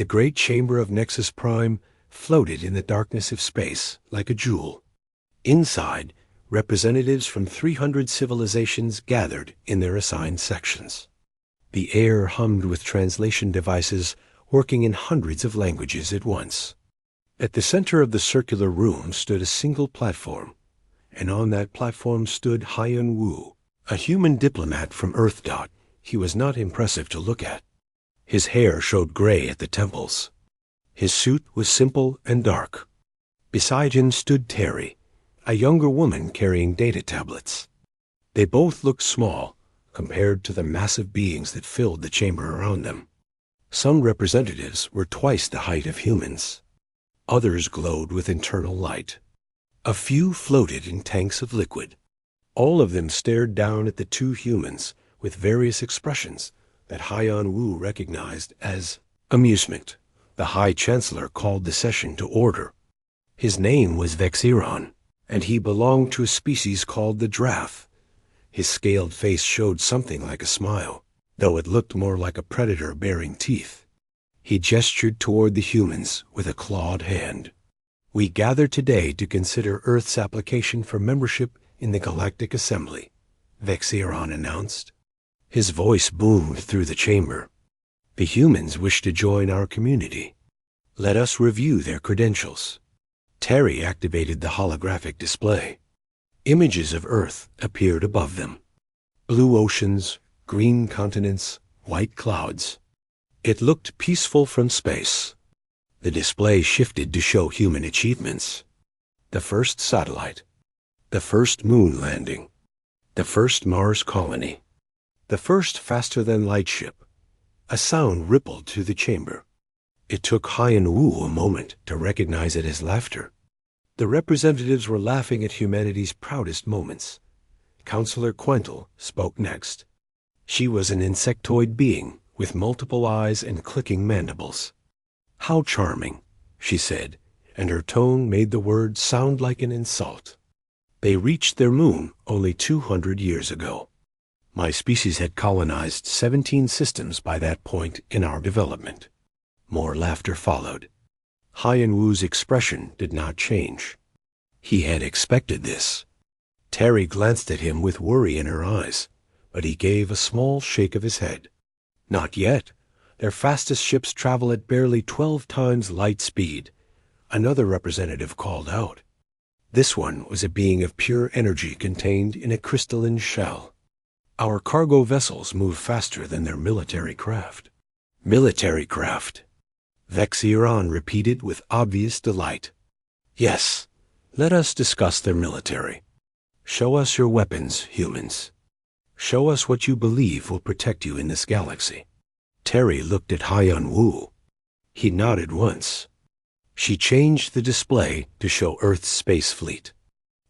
The great chamber of Nexus Prime floated in the darkness of space like a jewel. Inside, representatives from 300 civilizations gathered in their assigned sections. The air hummed with translation devices working in hundreds of languages at once. At the center of the circular room stood a single platform, and on that platform stood Hyun Woo, a human diplomat from Earth. He was not impressive to look at. His hair showed gray at the temples. His suit was simple and dark. Beside him stood Terry, a younger woman carrying data tablets. They both looked small compared to the massive beings that filled the chamber around them. Some representatives were twice the height of humans. Others glowed with internal light. A few floated in tanks of liquid. All of them stared down at the two humans with various expressions that Hyun Woo recognized as amusement. The High Chancellor called the session to order. His name was Vexiron, and he belonged to a species called the Drath. His scaled face showed something like a smile, though it looked more like a predator baring teeth. He gestured toward the humans with a clawed hand. "We gather today to consider Earth's application for membership in the Galactic Assembly," Vexiron announced. His voice boomed through the chamber. "The humans wish to join our community. Let us review their credentials." Terry activated the holographic display. Images of Earth appeared above them. Blue oceans, green continents, white clouds. It looked peaceful from space. The display shifted to show human achievements. The first satellite. The first moon landing. The first Mars colony. The first faster-than-light ship. A sound rippled through the chamber. It took Hyun Woo a moment to recognize it as laughter. The representatives were laughing at humanity's proudest moments. Counselor Quental spoke next. She was an insectoid being with multiple eyes and clicking mandibles. "How charming," she said, and her tone made the word sound like an insult. "They reached their moon only 200 years ago. My species had colonized 17 systems by that point in our development." More laughter followed. Hyun Woo's expression did not change. He had expected this. Terry glanced at him with worry in her eyes, but he gave a small shake of his head. "Not yet. Their fastest ships travel at barely 12 times light speed," another representative called out. This one was a being of pure energy contained in a crystalline shell. "Our cargo vessels move faster than their military craft." "Military craft," Vexiron repeated with obvious delight. "Yes, let us discuss their military. Show us your weapons, humans. Show us what you believe will protect you in this galaxy." Terry looked at Hyun Woo. He nodded once. She changed the display to show Earth's space fleet.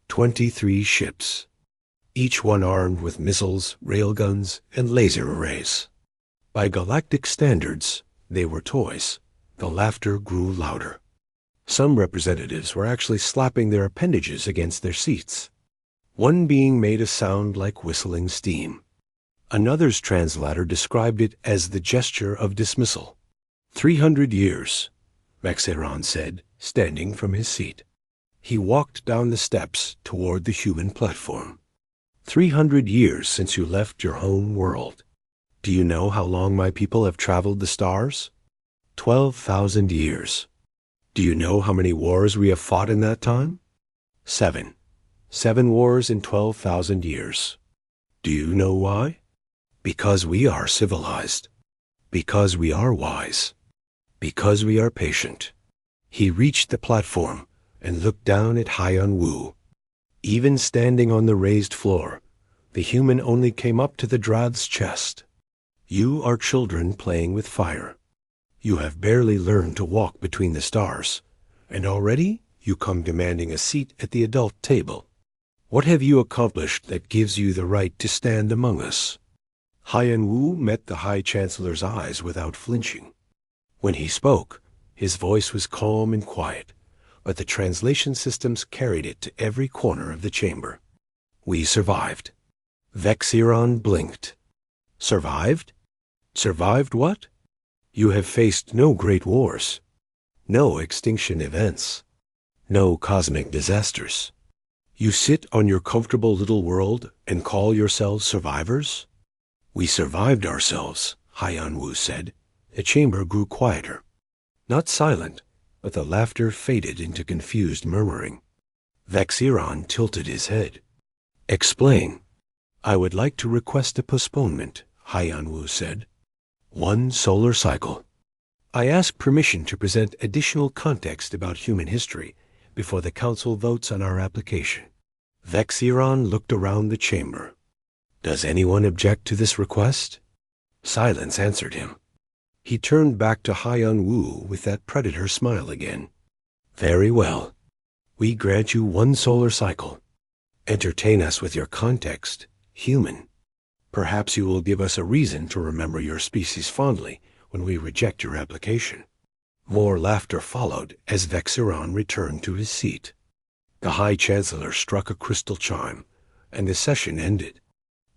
23 ships, each one armed with missiles, railguns, and laser arrays. By galactic standards, they were toys. The laughter grew louder. Some representatives were actually slapping their appendages against their seats. One being made a sound like whistling steam. Another's translator described it as the gesture of dismissal. 300 years, Vexiron said, standing from his seat. He walked down the steps toward the human platform. 300 years since you left your home world. Do you know how long my people have traveled the stars? 12,000 years. Do you know how many wars we have fought in that time? 7. 7 wars in 12,000 years. Do you know why? Because we are civilized. Because we are wise. Because we are patient. He reached the platform and looked down at Hyun Woo. Even standing on the raised floor, the human only came up to the Drath's chest. You are children playing with fire. You have barely learned to walk between the stars, and already you come demanding a seat at the adult table. What have you accomplished that gives you the right to stand among us? Hyun Woo met the High Chancellor's eyes without flinching. When he spoke, his voice was calm and quiet, but the translation systems carried it to every corner of the chamber. We survived. Vexiron blinked. Survived? Survived what? You have faced no great wars, no extinction events, no cosmic disasters. You sit on your comfortable little world and call yourselves survivors? We survived ourselves, Haiyan-Wu said. The chamber grew quieter. Not silent, but the laughter faded into confused murmuring. Vexiron tilted his head. Explain. I would like to request a postponement, Haiyan-Wu said. 1 solar cycle. I ask permission to present additional context about human history before the Council votes on our application. Vexiron looked around the chamber. Does anyone object to this request? Silence answered him. He turned back to Haiyan-Wu with that predator smile again. Very well. We grant you 1 solar cycle. Entertain us with your context, human. Perhaps you will give us a reason to remember your species fondly when we reject your application. More laughter followed as Vexiron returned to his seat. The High Chancellor struck a crystal chime, and the session ended.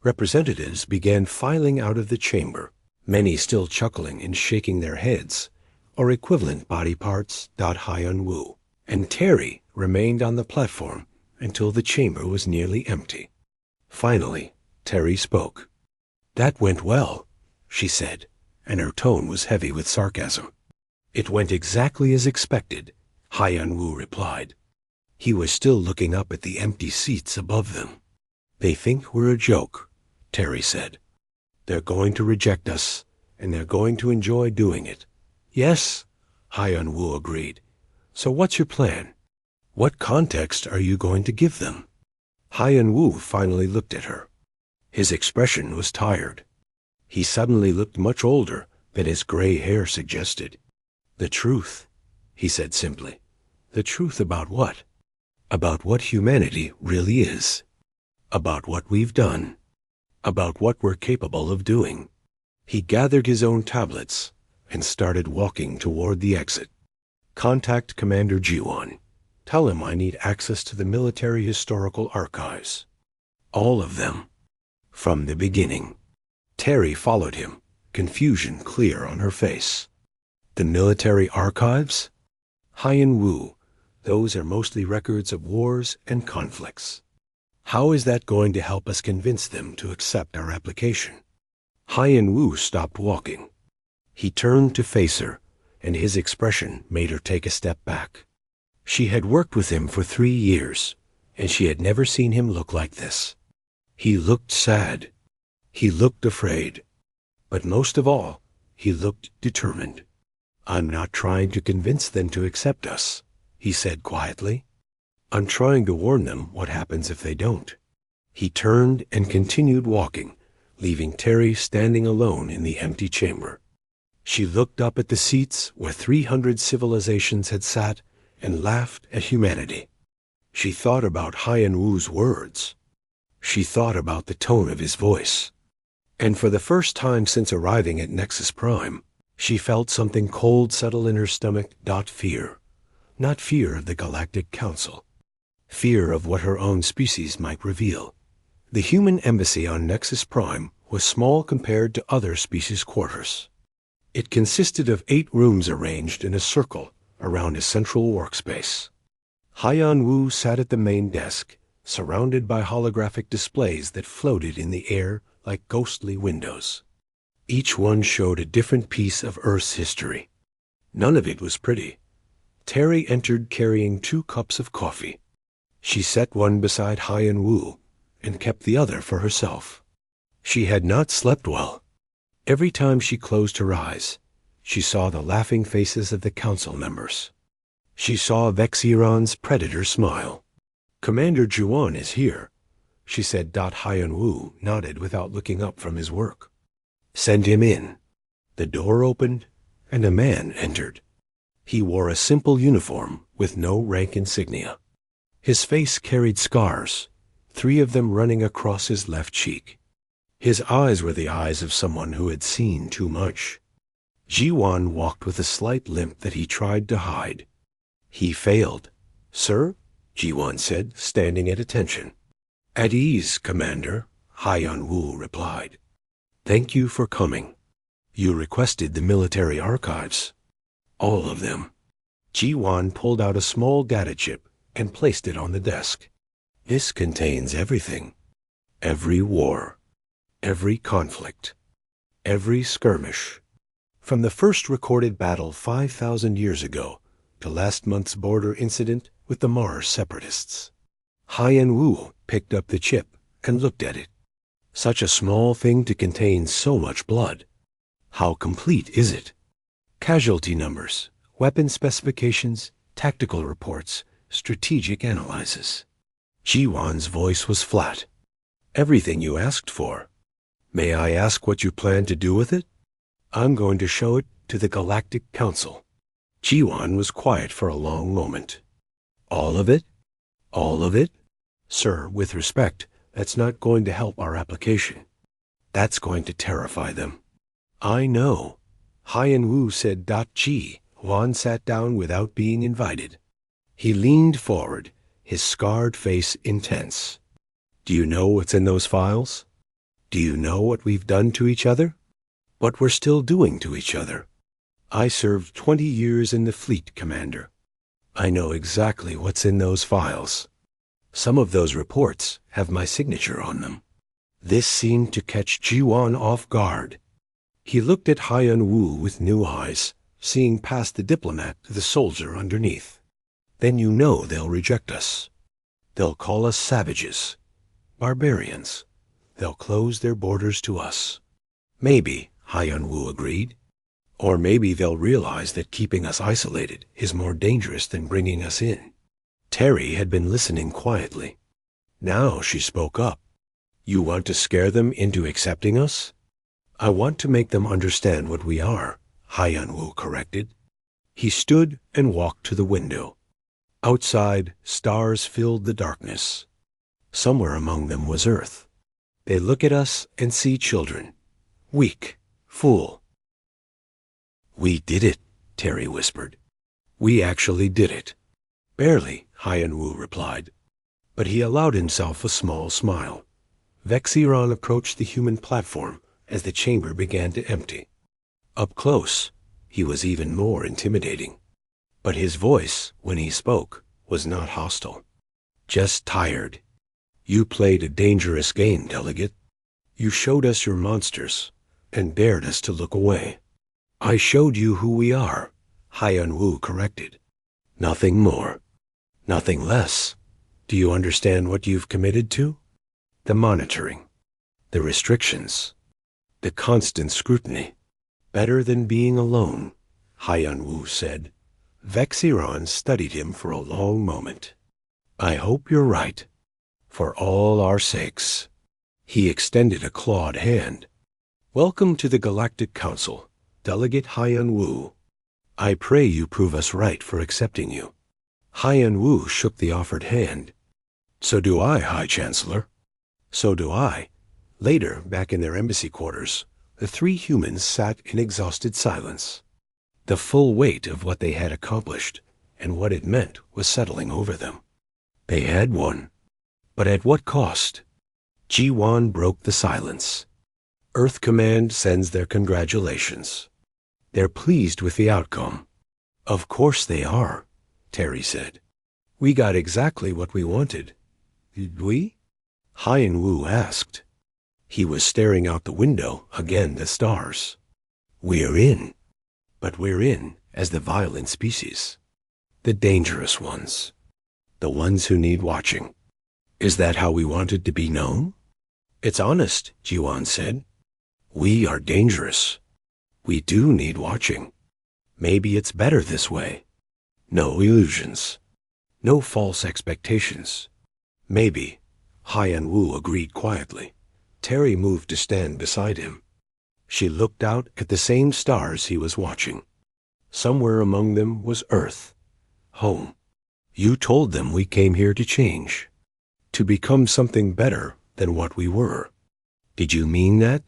Representatives began filing out of the chamber, many still chuckling and shaking their heads, or equivalent body parts. Haiyan-Wu and Terry remained on the platform until the chamber was nearly empty. Finally, Terry spoke. That went well, she said, and her tone was heavy with sarcasm. It went exactly as expected, Haiyan-Wu replied. He was still looking up at the empty seats above them. They think we're a joke, Terry said. They're going to reject us, and they're going to enjoy doing it. Yes, Haiyan-Wu agreed. So what's your plan? What context are you going to give them? Haiyan-Wu finally looked at her. His expression was tired. He suddenly looked much older than his gray hair suggested. The truth, he said simply. The truth about what? About what humanity really is. About what we've done. About what we're capable of doing. He gathered his own tablets and started walking toward the exit. Contact Commander Jiwan. Tell him I need access to the military historical archives. All of them. From the beginning. Terry followed him, confusion clear on her face. The military archives? Haiyan-Wu, those are mostly records of wars and conflicts. How is that going to help us convince them to accept our application? Haiyan-Wu stopped walking. He turned to face her, and his expression made her take a step back. She had worked with him for 3 years, and she had never seen him look like this. He looked sad. He looked afraid. But most of all, he looked determined. I'm not trying to convince them to accept us, he said quietly. I'm trying to warn them what happens if they don't. He turned and continued walking, leaving Terry standing alone in the empty chamber. She looked up at the seats where 300 civilizations had sat and laughed at humanity. She thought about Haiyan-Wu's words. She thought about the tone of his voice. And for the first time since arriving at Nexus Prime, she felt something cold settle in her stomach. Fear. Not fear of the Galactic Council. Fear of what her own species might reveal. The human embassy on Nexus Prime was small compared to other species' quarters. It consisted of 8 rooms arranged in a circle around a central workspace. Haiyan-Wu sat at the main desk, surrounded by holographic displays that floated in the air like ghostly windows. Each one showed a different piece of Earth's history. None of it was pretty. Terry entered carrying 2 cups of coffee. She set one beside Haiyan-Wu and kept the other for herself. She had not slept well. Every time she closed her eyes, she saw the laughing faces of the council members. She saw Vexiron's predator smile. Commander Jiwan is here, she said. Haiyan-Wu nodded without looking up from his work. Send him in. The door opened, and a man entered. He wore a simple uniform with no rank insignia. His face carried scars, 3 of them running across his left cheek. His eyes were the eyes of someone who had seen too much. Jiwan walked with a slight limp that he tried to hide. He failed. Sir? Jiwan said, standing at attention. At ease, Commander, Haiyan-Wu replied. Thank you for coming. You requested the military archives. All of them. Ji-Wan pulled out a small data chip and placed it on the desk. This contains everything. Every war. Every conflict. Every skirmish. From the first recorded battle 5,000 years ago to last month's border incident with the Mars separatists. Haiyan Wu picked up the chip and looked at it. Such a small thing to contain so much blood. How complete is it? Casualty numbers, weapon specifications, tactical reports, strategic analyses. Ji-Wan's voice was flat. Everything you asked for. May I ask what you plan to do with it? I'm going to show it to the Galactic Council. Ji-Wan was quiet for a long moment. All of it? All of it? Sir, with respect, that's not going to help our application. That's going to terrify them. I know. Haiyan Wu said. Ji-Wan sat down without being invited. He leaned forward, his scarred face intense. Do you know what's in those files? Do you know what we've done to each other? What we're still doing to each other? I served 20 years in the fleet, Commander. I know exactly what's in those files. Some of those reports have my signature on them. This seemed to catch Ji-Wan off guard. He looked at Haiyan Wu with new eyes, seeing past the diplomat to the soldier underneath. Then you know they'll reject us. They'll call us savages, barbarians. They'll close their borders to us. Maybe, Haiyan Wu agreed. Or maybe they'll realize that keeping us isolated is more dangerous than bringing us in. Terry had been listening quietly. Now she spoke up. You want to scare them into accepting us? I want to make them understand what we are, Haiyan Wu corrected. He stood and walked to the window. Outside, stars filled the darkness. Somewhere among them was Earth. They look at us and see children. Weak, fool. We did it, Terry whispered. We actually did it. Barely, Haiyan Wu replied. But he allowed himself a small smile. Vexiron approached the human platform as the chamber began to empty. Up close, he was even more intimidating. But his voice, when he spoke, was not hostile. Just tired. You played a dangerous game, delegate. You showed us your monsters and dared us to look away. I showed you who we are, Haiyan Wu corrected. Nothing more. Nothing less. Do you understand what you've committed to? The monitoring. The restrictions. The constant scrutiny. Better than being alone, Haiyan Wu said. Vexiron studied him for a long moment. I hope you're right. For all our sakes. He extended a clawed hand. Welcome to the Galactic Council, Delegate Haiyan Wu. I pray you prove us right for accepting you. Haiyan Wu shook the offered hand. So do I, High Chancellor. So do I. Later, back in their embassy quarters, the three humans sat in exhausted silence. The full weight of what they had accomplished and what it meant was settling over them. They had won. But at what cost? Ji-Wan broke the silence. Earth Command sends their congratulations. They're pleased with the outcome. Of course they are, Terry said. We got exactly what we wanted. Did we? Haiyan Wu asked. He was staring out the window, again the stars. We're in. But we're in as the violent species. The dangerous ones. The ones who need watching. Is that how we wanted to be known? It's honest, Ji-Wan said. We are dangerous. We do need watching. Maybe it's better this way. No illusions. No false expectations. Maybe. Haiyan Wu agreed quietly. Terry moved to stand beside him. She looked out at the same stars he was watching. Somewhere among them was Earth. Home. You told them we came here to change. To become something better than what we were. Did you mean that?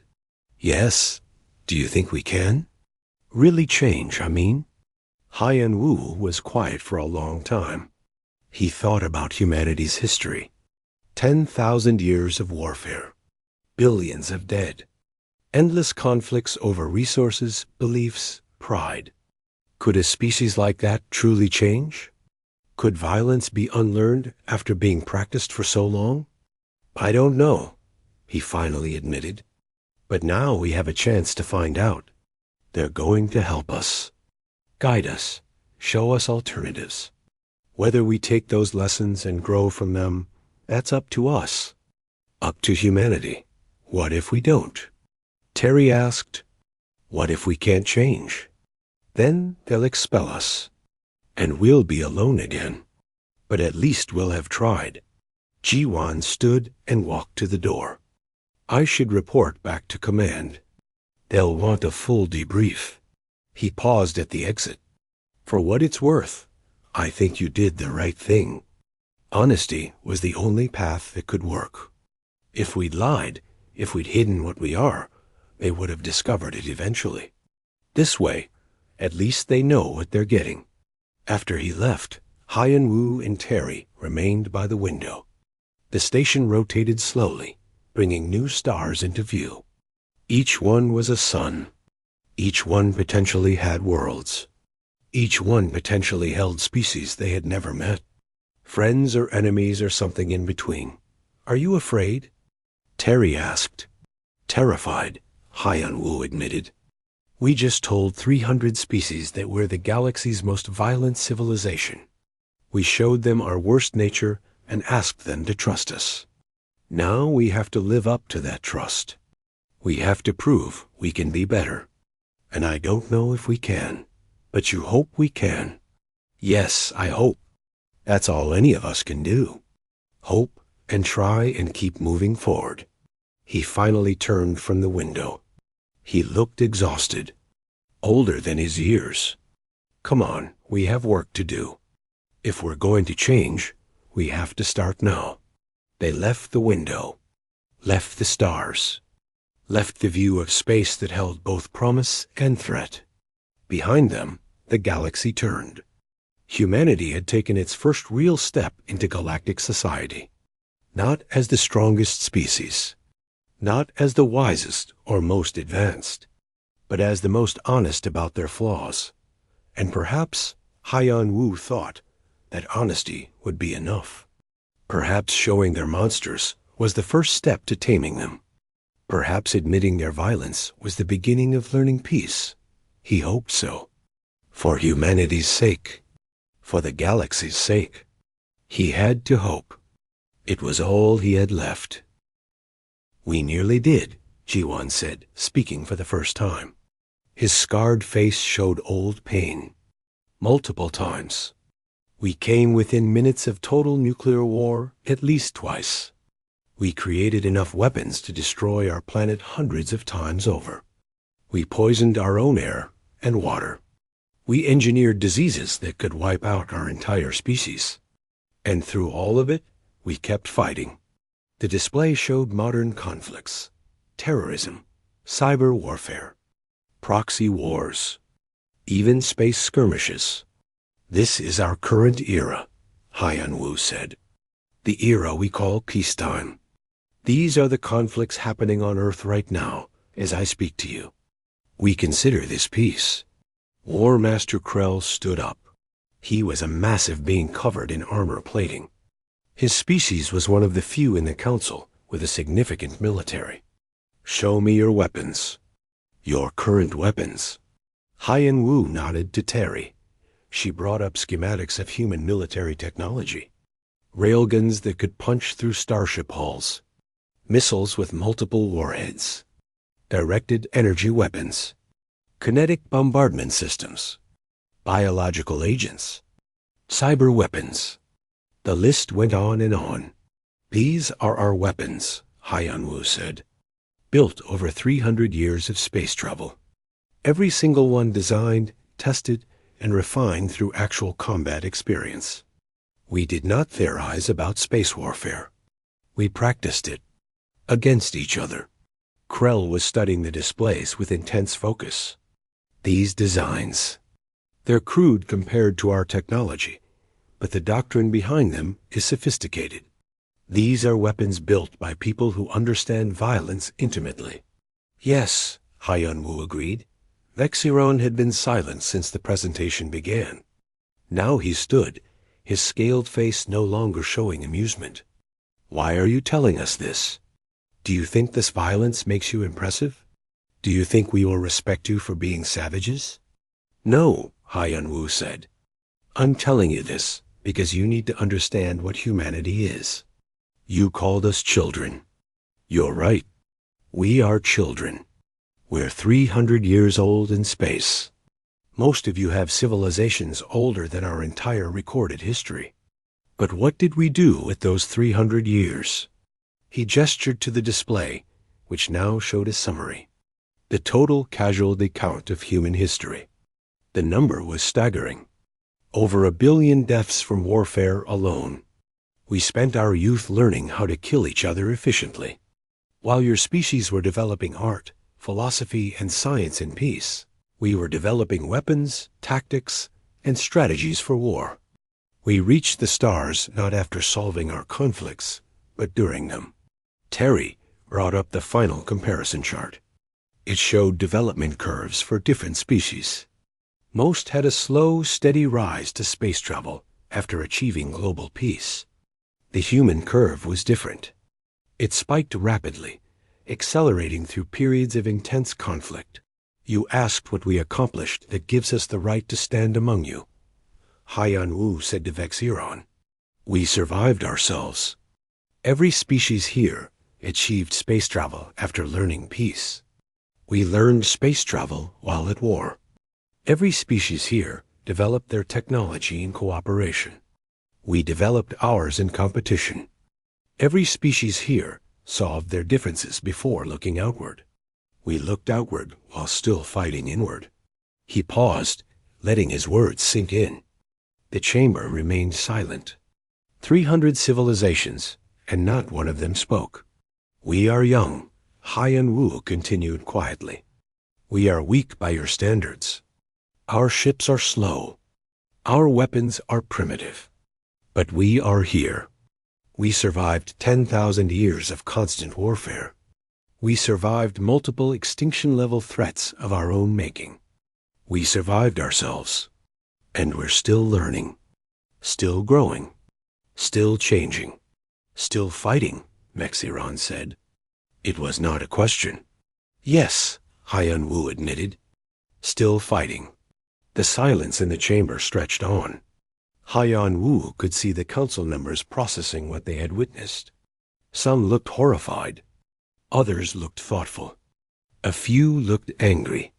Yes. Do you think we can? Really change, I mean. Haiyan Wu was quiet for a long time. He thought about humanity's history. 10,000 years of warfare. Billions of dead. Endless conflicts over resources, beliefs, pride. Could a species like that truly change? Could violence be unlearned after being practiced for so long? I don't know, he finally admitted. But now we have a chance to find out. They're going to help us, guide us, show us alternatives. Whether we take those lessons and grow from them, that's up to us. Up to humanity. What if we don't? Terry asked, what if we can't change? Then they'll expel us, and we'll be alone again. But at least we'll have tried. Jiwan stood and walked to the door. I should report back to command. They'll want a full debrief. He paused at the exit. For what it's worth, I think you did the right thing. Honesty was the only path that could work. If we'd lied, if we'd hidden what we are, they would have discovered it eventually. This way, at least they know what they're getting. After he left, Haiyan Wu and Terry remained by the window. The station rotated slowly, bringing new stars into view. Each one was a sun. Each one potentially had worlds. Each one potentially held species they had never met. Friends or enemies or something in between. Are you afraid? Terry asked. Terrified, Haiyan Wu admitted. We just told 300 species that we're the galaxy's most violent civilization. We showed them our worst nature and asked them to trust us. Now we have to live up to that trust. We have to prove we can be better. And I don't know if we can, but you hope we can. Yes, I hope. That's all any of us can do. Hope and try and keep moving forward. He finally turned from the window. He looked exhausted, older than his years. Come on, we have work to do. If we're going to change, we have to start now. They left the window, left the stars, left the view of space that held both promise and threat. Behind them, the galaxy turned. Humanity had taken its first real step into galactic society. Not as the strongest species, not as the wisest or most advanced, but as the most honest about their flaws. And perhaps Haiyan Wu thought that honesty would be enough. Perhaps showing their monsters was the first step to taming them. Perhaps admitting their violence was the beginning of learning peace. He hoped so. For humanity's sake. For the galaxy's sake. He had to hope. It was all he had left. We nearly did, Jiwan said, speaking for the first time. His scarred face showed old pain. Multiple times. We came within minutes of total nuclear war at least twice. We created enough weapons to destroy our planet hundreds of times over. We poisoned our own air and water. We engineered diseases that could wipe out our entire species. And through all of it, we kept fighting. The display showed modern conflicts, terrorism, cyber warfare, proxy wars, even space skirmishes. This is our current era, Haiyan Wu said. The era we call peacetime. These are the conflicts happening on Earth right now, as I speak to you. We consider this peace. War Master Krell stood up. He was a massive being covered in armor plating. His species was one of the few in the Council with a significant military. Show me your weapons. Your current weapons. Haiyan Wu nodded to Terry. She brought up schematics of human military technology. Railguns that could punch through starship hulls. Missiles with multiple warheads. Directed energy weapons. Kinetic bombardment systems. Biological agents. Cyber weapons. The list went on and on. These are our weapons, Haiyan Wu said. Built over 300 years of space travel. Every single one designed, tested, and refined through actual combat experience. We did not theorize about space warfare. We practiced it. Against each other. Krell was studying the displays with intense focus. These designs. They're crude compared to our technology, but the doctrine behind them is sophisticated. These are weapons built by people who understand violence intimately. Yes, Hyun-woo agreed. Vexiron had been silent since the presentation began. Now he stood, his scaled face no longer showing amusement. Why are you telling us this? Do you think this violence makes you impressive? Do you think we will respect you for being savages? No, Hyun-woo said. I'm telling you this because you need to understand what humanity is. You called us children. You're right. We are children. We're 300 years old in space. Most of you have civilizations older than our entire recorded history. But what did we do with those 300 years? He gestured to the display, which now showed a summary. The total casualty count of human history. The number was staggering. Over 1 billion deaths from warfare alone. We spent our youth learning how to kill each other efficiently. While your species were developing art, philosophy, and science in peace, we were developing weapons, tactics, and strategies for war. We reached the stars not after solving our conflicts, but during them. Terry brought up the final comparison chart. It showed development curves for different species. Most had a slow, steady rise to space travel after achieving global peace. The human curve was different. It spiked rapidly, accelerating through periods of intense conflict. You asked what we accomplished that gives us the right to stand among you. Hyun-woo said to Vexiron, we survived ourselves. Every species here achieved space travel after learning peace. We learned space travel while at war. Every species here developed their technology in cooperation. We developed ours in competition. Every species here solved their differences before looking outward. We looked outward while still fighting inward. He paused, letting his words sink in. The chamber remained silent. 300 civilizations, and not one of them spoke. We are young, Hyun-woo continued quietly. We are weak by your standards. Our ships are slow. Our weapons are primitive. But we are here. We survived 10,000 years of constant warfare. We survived multiple extinction-level threats of our own making. We survived ourselves. And we're still learning. Still growing. Still changing. Still fighting, Vexiron said. It was not a question. Yes, Hyun-woo admitted. Still fighting. The silence in the chamber stretched on. Hyun-woo could see the council members processing what they had witnessed. Some looked horrified. Others looked thoughtful. A few looked angry.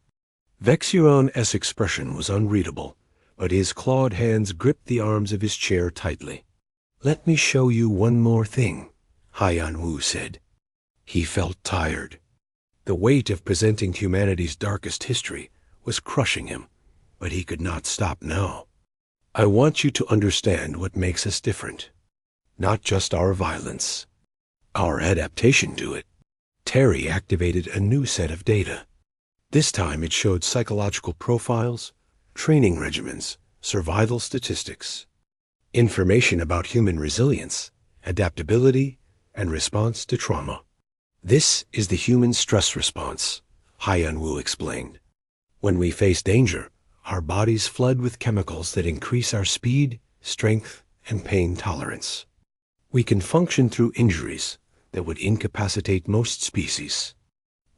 Vexiron's expression was unreadable, but his clawed hands gripped the arms of his chair tightly. Let me show you one more thing, Hyun-woo said. He felt tired. The weight of presenting humanity's darkest history was crushing him, but he could not stop now. I want you to understand what makes us different. Not just our violence. Our adaptation to it. Terry activated a new set of data. This time it showed psychological profiles, training regimens, survival statistics, information about human resilience, adaptability, and response to trauma. This is the human stress response, Hyun-woo explained. When we face danger, our bodies flood with chemicals that increase our speed, strength, and pain tolerance. We can function through injuries that would incapacitate most species.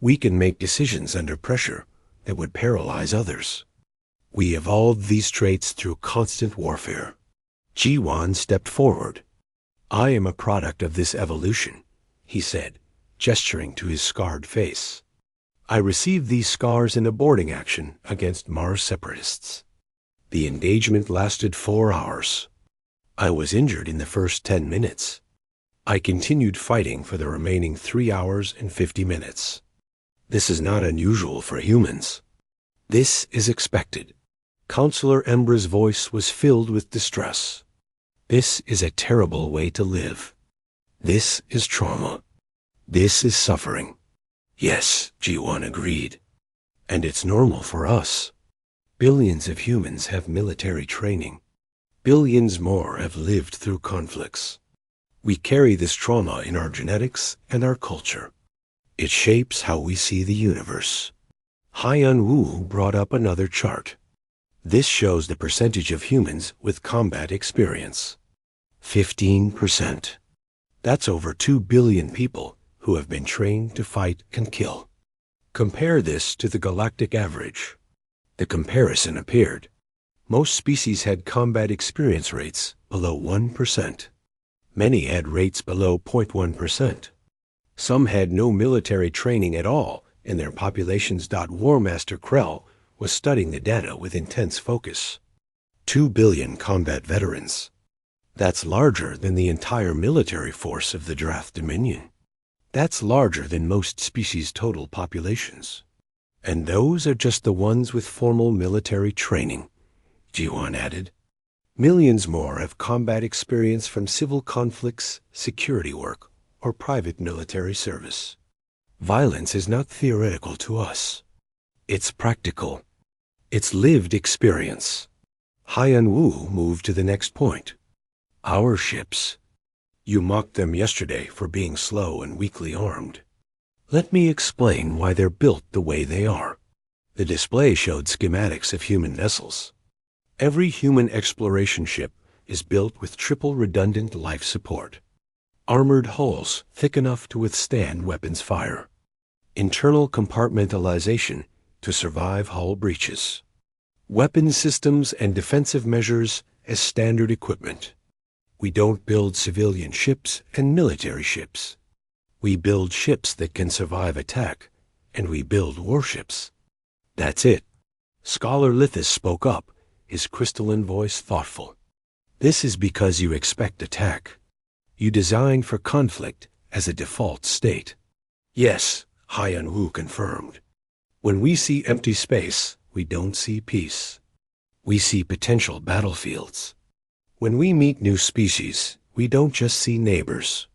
We can make decisions under pressure that would paralyze others. We evolved these traits through constant warfare. Ji-won stepped forward. I am a product of this evolution, he said, gesturing to his scarred face. I received these scars in a boarding action against Mars separatists. The engagement lasted 4 hours. I was injured in the first 10 minutes. I continued fighting for the remaining 3 hours and 50 minutes. This is not unusual for humans. This is expected. Counselor Embra's voice was filled with distress. This is a terrible way to live. This is trauma. This is suffering. Yes, Ji-won agreed. And it's normal for us. Billions of humans have military training. Billions more have lived through conflicts. We carry this trauma in our genetics and our culture. It shapes how we see the universe. Haiyan Wu brought up another chart. This shows the percentage of humans with combat experience. 15%. That's over 2 billion people who have been trained to fight and kill. Compare this to the galactic average. The comparison appeared. Most species had combat experience rates below 1%. Many had rates below 0.1%. Some had no military training at all, and their populations. War Master Krell was studying the data with intense focus. 2 billion combat veterans. That's larger than the entire military force of the Drath Dominion. That's larger than most species' total populations. And those are just the ones with formal military training, Jiwan added. Millions more have combat experience from civil conflicts, security work, or private military service. Violence is not theoretical to us. It's practical. It's lived experience. Haiyan Wu moved to the next point. Our ships. You mocked them yesterday for being slow and weakly armed. Let me explain why they're built the way they are. The display showed schematics of human vessels. Every human exploration ship is built with triple redundant life support. Armored hulls thick enough to withstand weapons fire. Internal compartmentalization to survive hull breaches. Weapon systems and defensive measures as standard equipment. We don't build civilian ships and military ships. We build ships that can survive attack, and we build warships. That's it. Scholar Lithus spoke up, his crystalline voice thoughtful. This is because you expect attack. You design for conflict as a default state. Yes, Haiyan Wu confirmed. When we see empty space, we don't see peace. We see potential battlefields. When we meet new species, we don't just see neighbors.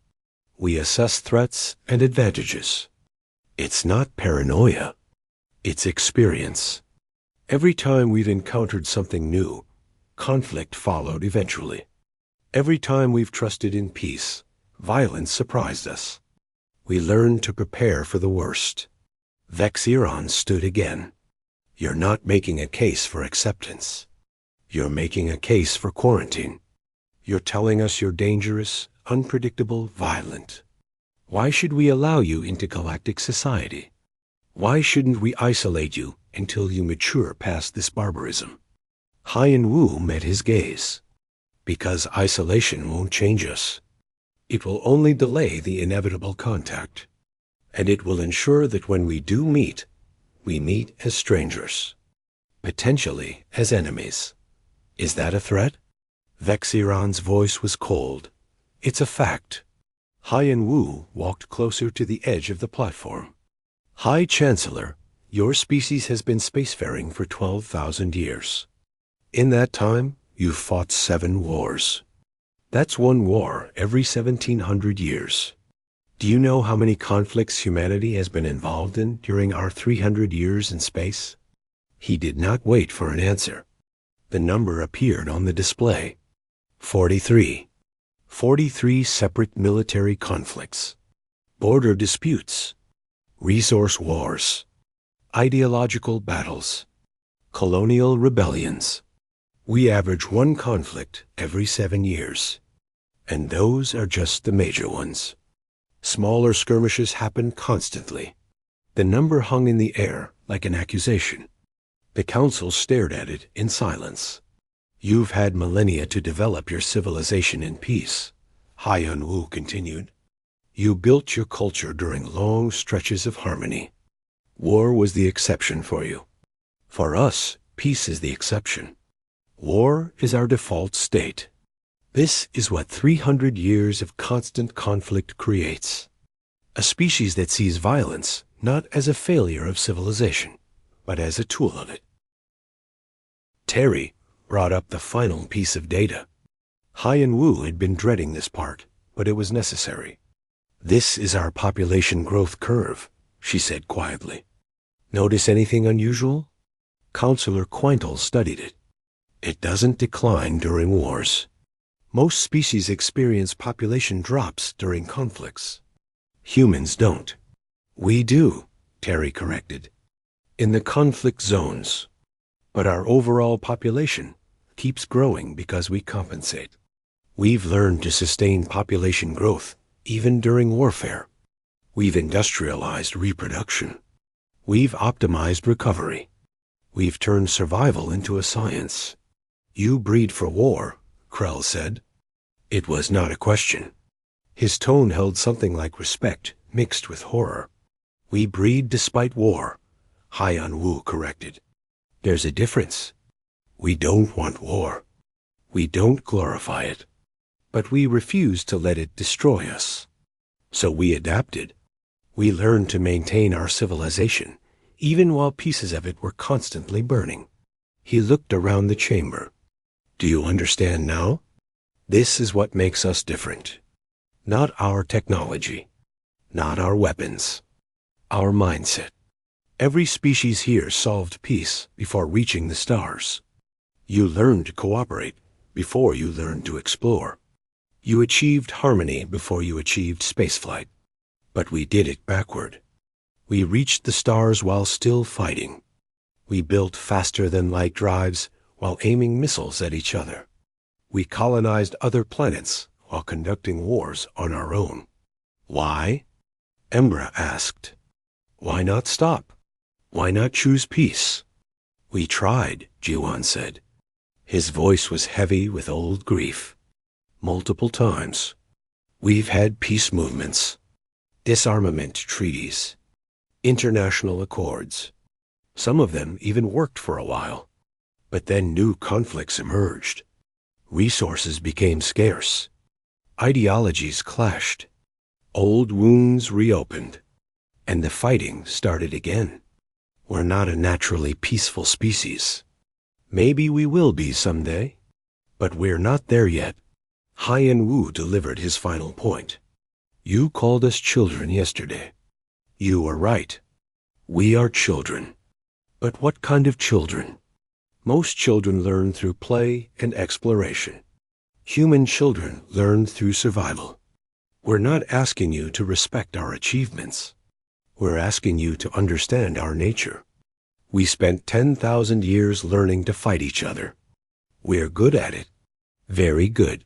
We assess threats and advantages. It's not paranoia. It's experience. Every time we've encountered something new, conflict followed eventually. Every time we've trusted in peace, violence surprised us. We learned to prepare for the worst. Vexiron stood again. You're not making a case for acceptance. You're making a case for quarantine. You're telling us you're dangerous, unpredictable, violent. Why should we allow you into galactic society? Why shouldn't we isolate you until you mature past this barbarism? Haiyan Wu met his gaze. Because isolation won't change us. It will only delay the inevitable contact. And it will ensure that when we do meet, we meet as strangers. Potentially as enemies. Is that a threat? Vexiron's voice was cold. It's a fact. Haiyan Wu walked closer to the edge of the platform. High Chancellor, your species has been spacefaring for 12,000 years. In that time, you've fought 7 wars. That's 1 war every 1,700 years. Do you know how many conflicts humanity has been involved in during our 300 years in space? He did not wait for an answer. The number appeared on the display. 43. 43 separate military conflicts. Border disputes. Resource wars. Ideological battles. Colonial rebellions. We average 1 conflict every 7 years. And those are just the major ones. Smaller skirmishes happen constantly. The number hung in the air like an accusation. The council stared at it in silence. You've had millennia to develop your civilization in peace, Haiyan Wu continued. You built your culture during long stretches of harmony. War was the exception for you. For us, peace is the exception. War is our default state. This is what 300 years of constant conflict creates. A species that sees violence not as a failure of civilization, but as a tool of it. Terry brought up the final piece of data. Haiyan Wu had been dreading this part, but it was necessary. This is our population growth curve, she said quietly. Notice anything unusual? Counselor Quintal studied it. It doesn't decline during wars. Most species experience population drops during conflicts. Humans don't. We do, Terry corrected. In the conflict zones. But our overall population keeps growing because we compensate. We've learned to sustain population growth even during warfare. We've industrialized reproduction. We've optimized recovery. We've turned survival into a science. You breed for war, Krell said. It was not a question. His tone held something like respect mixed with horror. We breed despite war, Haiyan Wu corrected. There's a difference. We don't want war. We don't glorify it. But we refuse to let it destroy us. So we adapted. We learned to maintain our civilization, even while pieces of it were constantly burning. He looked around the chamber. Do you understand now? This is what makes us different. Not our technology. Not our weapons. Our mindset. Every species here solved peace before reaching the stars. You learned to cooperate before you learned to explore. You achieved harmony before you achieved spaceflight. But we did it backward. We reached the stars while still fighting. We built faster-than-light drives while aiming missiles at each other. We colonized other planets while conducting wars on our own. Why? Embra asked. Why not stop? Why not choose peace? We tried, Jiwan said. His voice was heavy with old grief. Multiple times. We've had peace movements, disarmament treaties, international accords. Some of them even worked for a while. But then new conflicts emerged. Resources became scarce. Ideologies clashed. Old wounds reopened. And the fighting started again. We're not a naturally peaceful species. Maybe we will be someday, but we're not there yet. Haiyan Wu delivered his final point. You called us children yesterday. You were right. We are children. But what kind of children? Most children learn through play and exploration. Human children learn through survival. We're not asking you to respect our achievements. We're asking you to understand our nature. We spent 10,000 years learning to fight each other. We're good at it. Very good.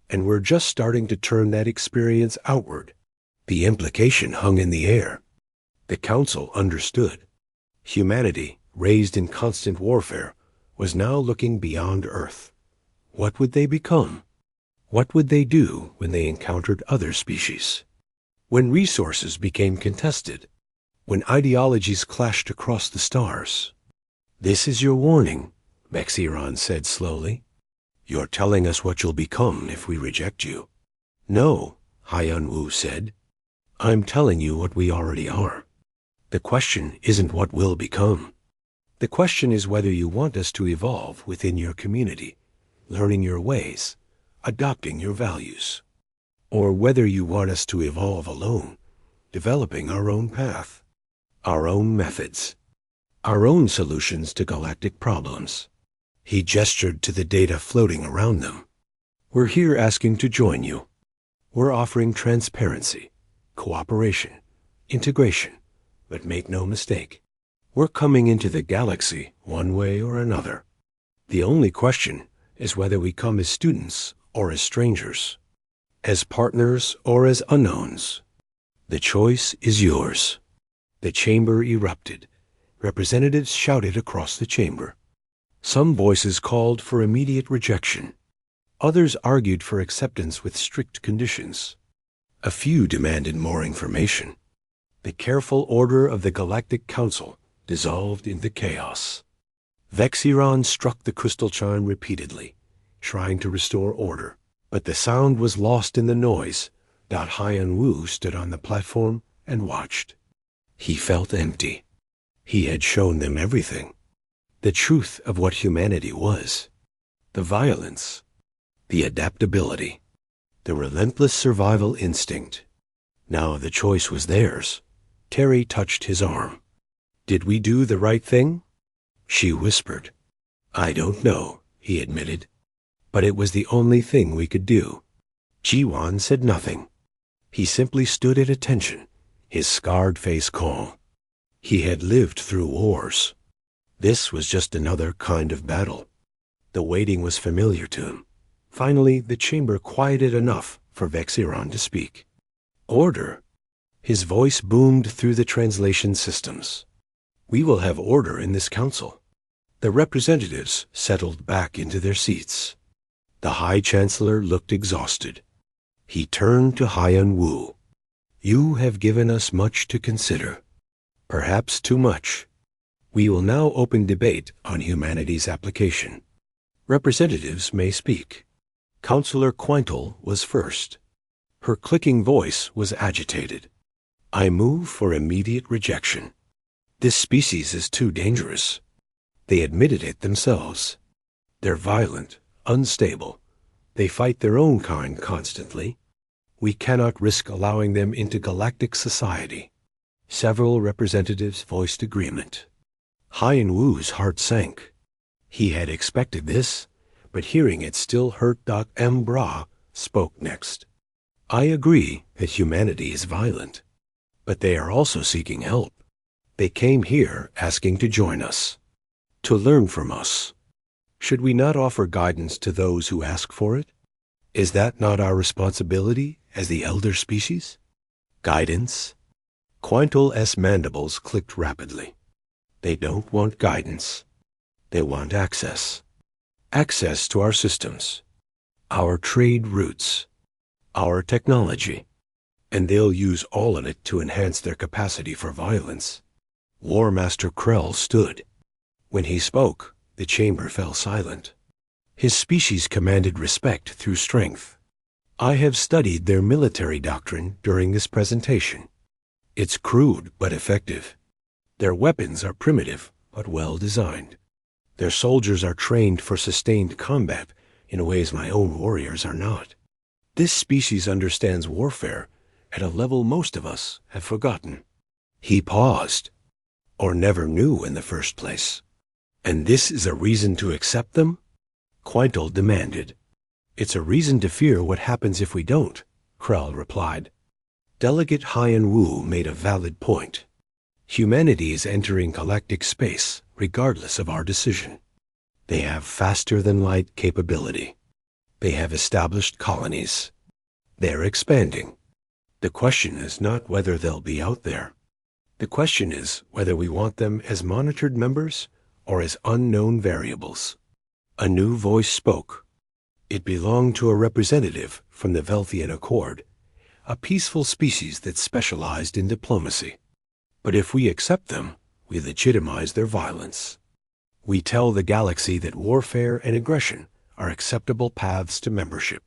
And we're just starting to turn that experience outward. The implication hung in the air. The Council understood. Humanity, raised in constant warfare, was now looking beyond Earth. What would they become? What would they do when they encountered other species? When resources became contested, when ideologies clashed across the stars. This is your warning, Mexiron said slowly. You're telling us what you'll become if we reject you. No, Haiyan Wu said. I'm telling you what we already are. The question isn't what we'll become. The question is whether you want us to evolve within your community, learning your ways, adopting your values. Or whether you want us to evolve alone, developing our own path, our own methods, our own solutions to galactic problems. He gestured to the data floating around them. We're here asking to join you. We're offering transparency, cooperation, integration, but make no mistake, we're coming into the galaxy one way or another. The only question is whether we come as students or as strangers, as partners or as unknowns. The choice is yours. The chamber erupted. Representatives shouted across the chamber. Some voices called for immediate rejection. Others argued for acceptance with strict conditions. A few demanded more information. The careful order of the Galactic Council dissolved into chaos. Vexiron struck the crystal chime repeatedly, trying to restore order, but the sound was lost in the noise. Haiyan Wu stood on the platform and watched. He felt empty. He had shown them everything. The truth of what humanity was. The violence. The adaptability. The relentless survival instinct. Now the choice was theirs. Terry touched his arm. Did we do the right thing? She whispered. I don't know, he admitted. But it was the only thing we could do. Jiwan said nothing. He simply stood at attention, his scarred face calm. He had lived through wars. This was just another kind of battle. The waiting was familiar to him. Finally, the chamber quieted enough for Vexiron to speak. Order. His voice boomed through the translation systems. We will have order in this council. The representatives settled back into their seats. The High Chancellor looked exhausted. He turned to Haiyan Wu. You have given us much to consider. Perhaps too much. We will now open debate on humanity's application. Representatives may speak. Councillor Quintal was first. Her clicking voice was agitated. I move for immediate rejection. This species is too dangerous. They admitted it themselves. They're violent, unstable. They fight their own kind constantly. We cannot risk allowing them into galactic society. Several representatives voiced agreement. Haiyan Wu's heart sank. He had expected this, but hearing it still hurt. M. Bra spoke next. I agree that humanity is violent, but they are also seeking help. They came here asking to join us, to learn from us. Should we not offer guidance to those who ask for it? Is that not our responsibility as the elder species? Guidance? Quintal's mandibles clicked rapidly. They don't want guidance. They want access. Access to our systems, our trade routes, our technology, and they'll use all of it to enhance their capacity for violence. War Master Krell stood. When he spoke, the chamber fell silent. His species commanded respect through strength. I have studied their military doctrine during this presentation. It's crude but effective. Their weapons are primitive but well designed. Their soldiers are trained for sustained combat in ways my own warriors are not. This species understands warfare at a level most of us have forgotten. He paused, or never knew in the first place. And this is a reason to accept them? Quintal demanded. It's a reason to fear what happens if we don't, Krell replied. Delegate Haiyan Wu made a valid point. Humanity is entering galactic space regardless of our decision. They have faster-than-light capability. They have established colonies. They're expanding. The question is not whether they'll be out there. The question is whether we want them as monitored members or as unknown variables. A new voice spoke. It belonged to a representative from the Velthian Accord, a peaceful species that specialized in diplomacy. But if we accept them, we legitimize their violence. We tell the galaxy that warfare and aggression are acceptable paths to membership.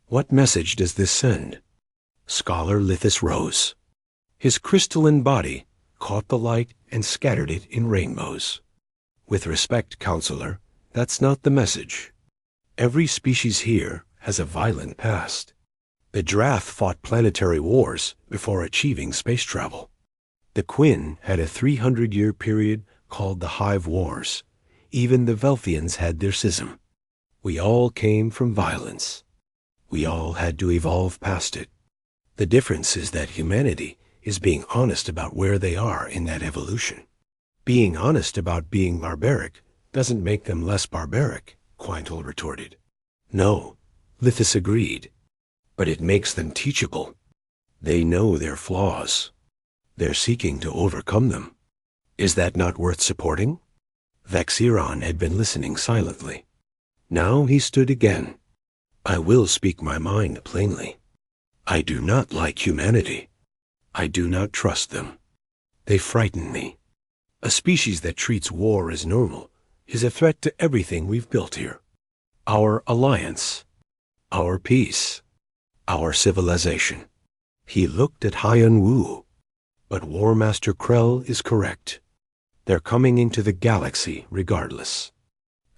What message does this send? Scholar Lithis rose. His crystalline body caught the light and scattered it in rainbows. With respect, Counselor, that's not the message. Every species here has a violent past. The Drath fought planetary wars before achieving space travel. The Quinn had a 300-year period called the Hive Wars. Even the Velthians had their schism. We all came from violence. We all had to evolve past it. The difference is that humanity is being honest about where they are in that evolution. Being honest about being barbaric doesn't make them less barbaric, Quintal retorted. No, Lithis agreed. But it makes them teachable. They know their flaws. They're seeking to overcome them. Is that not worth supporting? Vexiron had been listening silently. Now he stood again. I will speak my mind plainly. I do not like humanity. I do not trust them. They frighten me. A species that treats war as normal is a threat to everything we've built here. Our alliance, our peace, our civilization. He looked at Haiyan Wu. But War Master Krell is correct. They're coming into the galaxy regardless.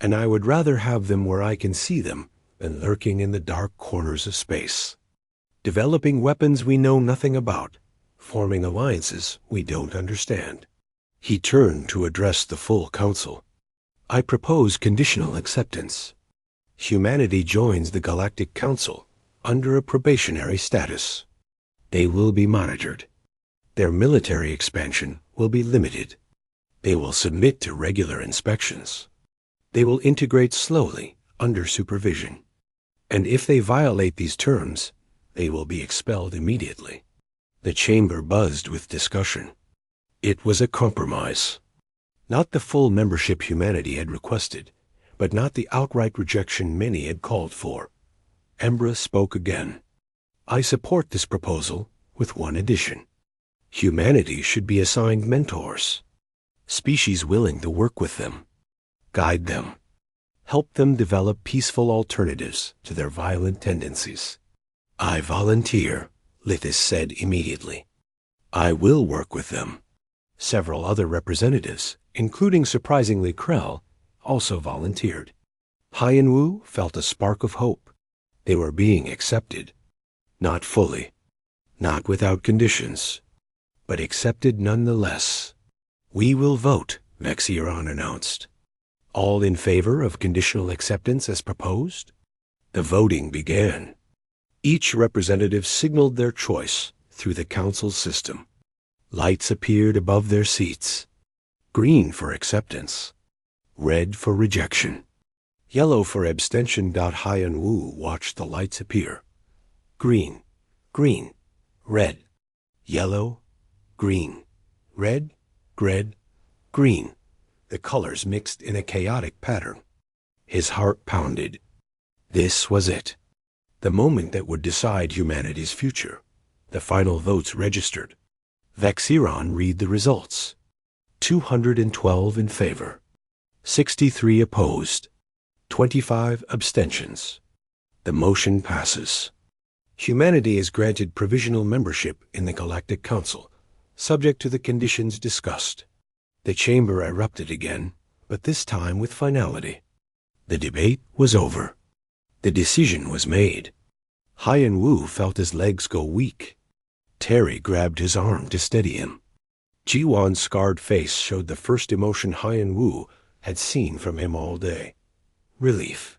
And I would rather have them where I can see them than lurking in the dark corners of space. Developing weapons we know nothing about, forming alliances we don't understand. He turned to address the full council. I propose conditional acceptance. Humanity joins the Galactic Council under a probationary status. They will be monitored. Their military expansion will be limited. They will submit to regular inspections. They will integrate slowly under supervision. And if they violate these terms, they will be expelled immediately. The chamber buzzed with discussion. It was a compromise. Not the full membership humanity had requested, but not the outright rejection many had called for. Embra spoke again. I support this proposal with one addition. Humanity should be assigned mentors, species willing to work with them, guide them, help them develop peaceful alternatives to their violent tendencies. I volunteer, Lithis said immediately. I will work with them. Several other representatives, including surprisingly Krell, also volunteered. Hyenwu felt a spark of hope. They were being accepted. Not fully, not without conditions, but accepted nonetheless. We will vote, Vexiron announced. All in favor of conditional acceptance as proposed? The voting began. Each representative signaled their choice through the council system. Lights appeared above their seats. Green for acceptance, red for rejection, yellow for abstention. Hyenwu watched the lights appear. Green, green, red, yellow, green, red, green. The colors mixed in a chaotic pattern. His heart pounded. This was it. The moment that would decide humanity's future. The final votes registered. Vexiron read the results. 212 in favor. 63 opposed. 25 abstentions. The motion passes. Humanity is granted provisional membership in the Galactic Council, subject to the conditions discussed. The chamber erupted again, but this time with finality. The debate was over. The decision was made. Hyenwu felt his legs go weak. Terry grabbed his arm to steady him. Jiwan's scarred face showed the first emotion Hyenwu had seen from him all day. Relief.